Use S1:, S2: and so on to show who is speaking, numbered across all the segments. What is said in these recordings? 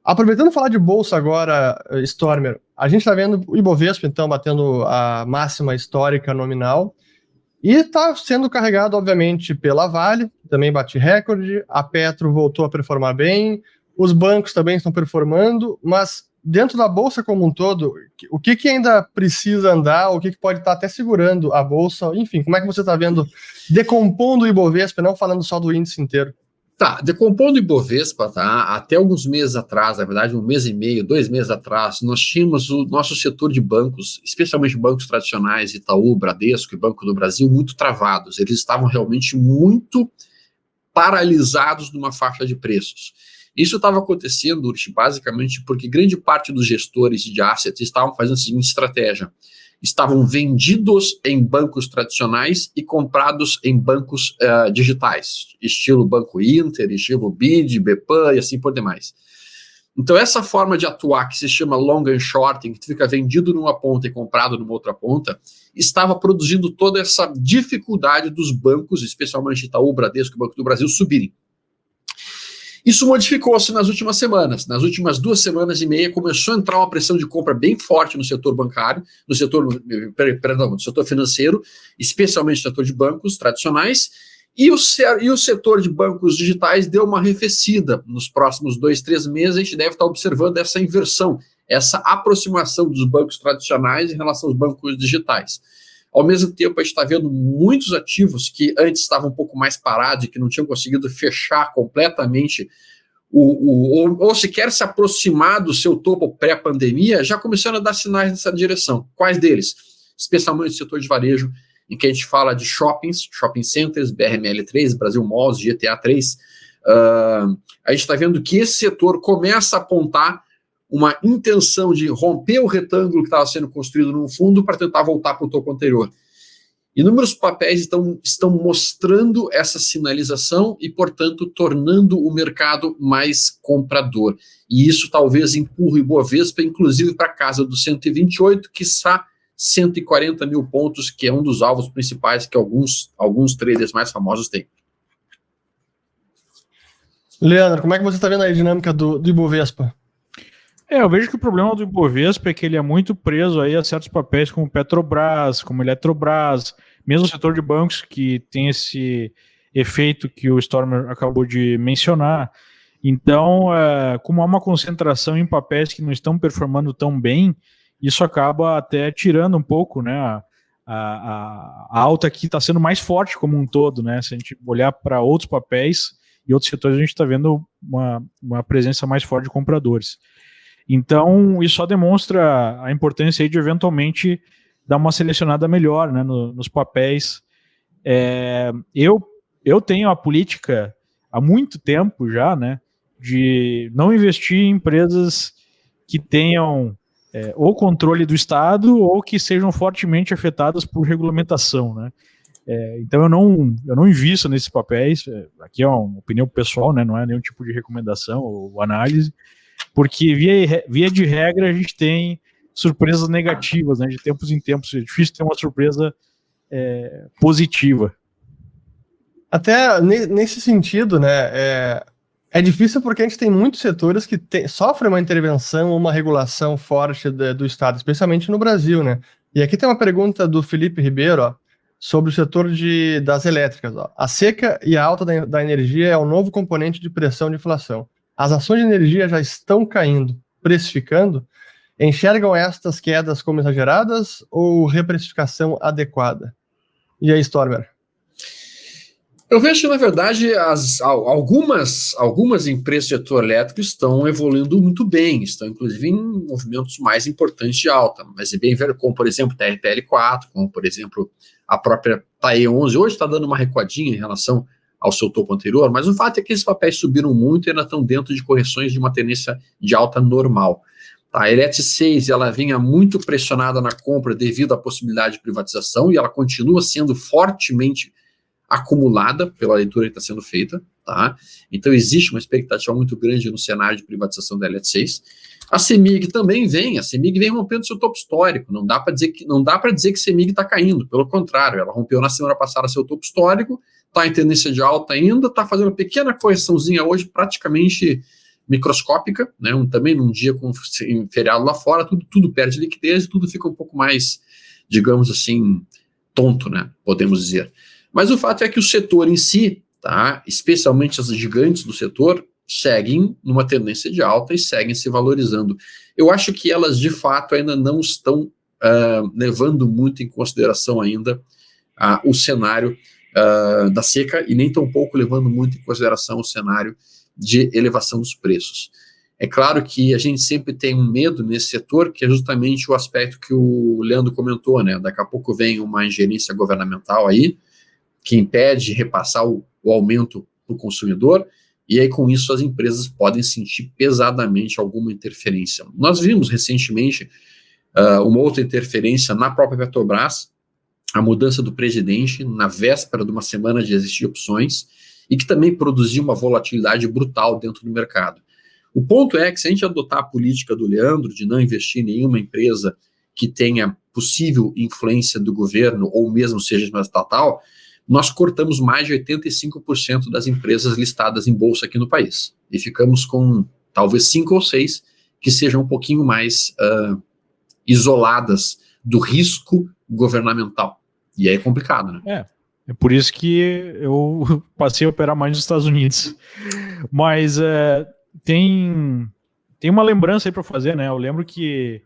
S1: Aproveitando falar de bolsa agora, Stormer, a gente está vendo o Ibovespa, então, batendo a máxima histórica nominal, e está sendo carregado, obviamente, pela Vale, também bate recorde, a Petro voltou a performar bem, os bancos também estão performando, mas dentro da bolsa como um todo, o que ainda precisa andar, o que pode estar até segurando a bolsa, enfim, como é que você está vendo decompondo o Ibovespa, não falando só do índice inteiro?
S2: Tá, decompondo o Ibovespa, tá? Até alguns meses atrás, na verdade, 1 mês e meio, 2 meses atrás, nós tínhamos o nosso setor de bancos, especialmente bancos tradicionais, Itaú, Bradesco e Banco do Brasil, muito travados. Eles estavam realmente muito paralisados numa faixa de preços. Isso estava acontecendo, Urch, basicamente porque grande parte dos gestores de assets estavam fazendo a seguinte estratégia: estavam vendidos em bancos tradicionais e comprados em bancos digitais, estilo Banco Inter, estilo BID, BPAN e assim por demais. Então essa forma de atuar, que se chama long and shorting, que fica vendido numa ponta e comprado numa outra ponta, estava produzindo toda essa dificuldade dos bancos, especialmente Itaú, Bradesco e Banco do Brasil, subirem. Isso modificou-se nas últimas semanas. Nas últimas 2 semanas e meia começou a entrar uma pressão de compra bem forte no setor bancário, no setor financeiro, especialmente no setor de bancos tradicionais, e o setor de bancos digitais deu uma arrefecida. Nos próximos 2, 3 meses a gente deve estar observando essa inversão, essa aproximação dos bancos tradicionais em relação aos bancos digitais. Ao mesmo tempo, a gente está vendo muitos ativos que antes estavam um pouco mais parados e que não tinham conseguido fechar completamente ou sequer se aproximar do seu topo pré-pandemia, já começaram a dar sinais nessa direção. Quais deles? Especialmente o setor de varejo, em que a gente fala de shoppings, shopping centers, BRML3, Brasil Malls, GTA3. A gente está vendo que esse setor começa a apontar uma intenção de romper o retângulo que estava sendo construído no fundo para tentar voltar para o topo anterior. Inúmeros papéis estão mostrando essa sinalização e, portanto, tornando o mercado mais comprador. E isso talvez empurre o Ibovespa, inclusive, para a casa dos 128, quiçá 140 mil pontos, que é um dos alvos principais que alguns traders mais famosos têm.
S1: Leandro, como é que você está vendo aí a dinâmica do Ibovespa?
S3: Eu vejo que o problema do Ibovespa é que ele é muito preso aí a certos papéis como Petrobras, como Eletrobras, mesmo o setor de bancos, que tem esse efeito que o Stormer acabou de mencionar. Então, como há uma concentração em papéis que não estão performando tão bem, isso acaba até tirando um pouco, né, a alta aqui está sendo mais forte como um todo, né? Se a gente olhar para outros papéis e outros setores, a gente está vendo uma presença mais forte de compradores. Então, isso só demonstra a importância aí de eventualmente dar uma selecionada melhor, né, nos papéis. Eu tenho a política há muito tempo já, né, de não investir em empresas que tenham ou controle do Estado ou que sejam fortemente afetadas por regulamentação, né. Então eu não invisto nesses papéis. Aqui é uma opinião pessoal, né, não é nenhum tipo de recomendação ou análise, porque via de regra a gente tem surpresas negativas, né, de tempos em tempos. É difícil ter uma surpresa positiva.
S1: Até nesse sentido, né, é difícil porque a gente tem muitos setores que sofrem uma intervenção ou uma regulação forte do Estado, especialmente no Brasil, né? E aqui tem uma pergunta do Felipe Ribeiro, ó, sobre o setor das elétricas. Ó. A seca e a alta da energia é um novo componente de pressão de inflação. As ações de energia já estão caindo, precificando. Enxergam estas quedas como exageradas ou reprecificação adequada? E aí, Stormer?
S2: Eu vejo que, na verdade, algumas empresas do setor elétrico estão evoluindo muito bem, estão, inclusive, em movimentos mais importantes de alta, mas é bem velho, como, por exemplo, TRPL4, como, por exemplo, a própria TAE 11, hoje está dando uma recuadinha em relação ao seu topo anterior, mas o fato é que esses papéis subiram muito e ainda estão dentro de correções de uma tendência de alta normal. A ELET6 ela vinha muito pressionada na compra devido à possibilidade de privatização e ela continua sendo fortemente acumulada pela leitura que está sendo feita, tá? Então existe uma expectativa muito grande no cenário de privatização da ELET6. A CEMIG também vem, rompendo seu topo histórico. Não dá para dizer que a CEMIG está caindo, pelo contrário, ela rompeu na semana passada seu topo histórico, está em tendência de alta ainda, está fazendo uma pequena correçãozinha hoje, praticamente microscópica, né? Também num dia com feriado lá fora, tudo perde liquidez e tudo fica um pouco mais, digamos assim, tonto, né? Podemos dizer. Mas o fato é que o setor em si, tá? Especialmente as gigantes do setor, seguem numa tendência de alta e seguem se valorizando. Eu acho que elas, de fato, ainda não estão levando muito em consideração ainda o cenário da seca e nem tampouco levando muito em consideração o cenário de elevação dos preços. É claro que a gente sempre tem um medo nesse setor, que é justamente o aspecto que o Leandro comentou, né? Daqui a pouco vem uma ingerência governamental aí, que impede repassar o aumento para o consumidor, e aí com isso as empresas podem sentir pesadamente alguma interferência. Nós vimos recentemente uma outra interferência na própria Petrobras, a mudança do presidente na véspera de uma semana de existir opções, e que também produziu uma volatilidade brutal dentro do mercado. O ponto é que se a gente adotar a política do Leandro de não investir em nenhuma empresa que tenha possível influência do governo ou mesmo seja uma estatal, nós cortamos mais de 85% das empresas listadas em bolsa aqui no país. E ficamos com talvez 5 ou 6 que sejam um pouquinho mais isoladas do risco governamental. E aí é complicado, né?
S3: É por isso que eu passei a operar mais nos Estados Unidos. Mas tem uma lembrança aí para fazer, né? Eu lembro que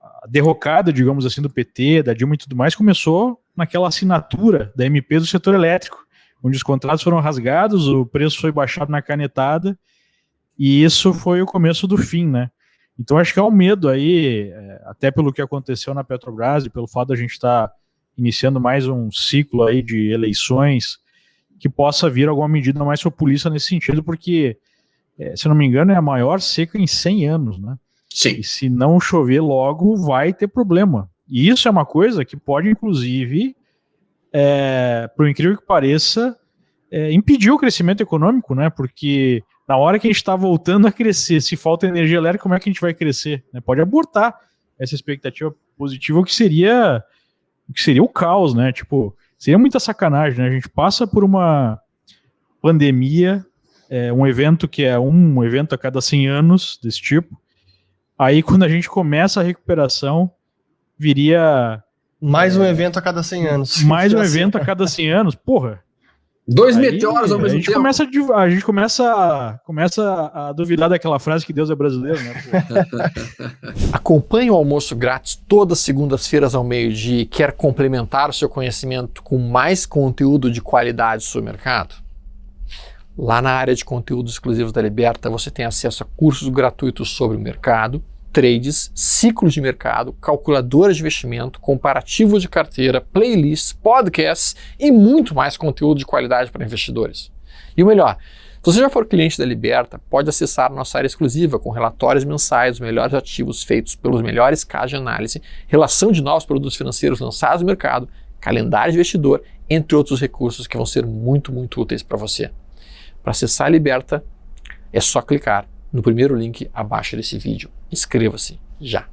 S3: a derrocada, digamos assim, do PT, da Dilma e tudo mais, começou naquela assinatura da MP do setor elétrico, onde os contratos foram rasgados, o preço foi baixado na canetada, e isso foi o começo do fim, né? Então acho que há um medo aí, até pelo que aconteceu na Petrobras e pelo fato de a gente estar iniciando mais um ciclo aí de eleições, que possa vir alguma medida mais populista nesse sentido, porque, se não me engano, é a maior seca em 100 anos, né?
S2: Sim.
S3: E se não chover logo, vai ter problema. E isso é uma coisa que pode, inclusive, por incrível que pareça, impedir o crescimento econômico, né? Porque na hora que a gente está voltando a crescer, se falta energia elétrica, como é que a gente vai crescer? Né? Pode abortar essa expectativa positiva, o que seria o caos, né? Tipo, seria muita sacanagem, né? A gente passa por uma pandemia, um evento que é um evento a cada 100 anos desse tipo. Aí, quando a gente começa a recuperação, viria...
S1: Mais um evento a cada 100 anos.
S3: Mais um evento a cada 100 anos? Porra!
S2: 2 meteoros ao mesmo tempo.
S3: A gente começa a duvidar daquela frase que Deus é brasileiro, né?
S4: Acompanhe o Almoço Grátis todas as segundas-feiras ao meio-dia e quer complementar o seu conhecimento com mais conteúdo de qualidade sobre o mercado? Lá na área de conteúdos exclusivos da Liberta, você tem acesso a cursos gratuitos sobre o mercado, trades, ciclos de mercado, calculadoras de investimento, comparativos de carteira, playlists, podcasts e muito mais conteúdo de qualidade para investidores. E o melhor, se você já for cliente da Liberta, pode acessar nossa área exclusiva com relatórios mensais dos melhores ativos feitos pelos melhores casos de análise, relação de novos produtos financeiros lançados no mercado, calendário de investidor, entre outros recursos que vão ser muito, muito úteis para você. Para acessar a Liberta, é só clicar no primeiro link abaixo desse vídeo. Inscreva-se já!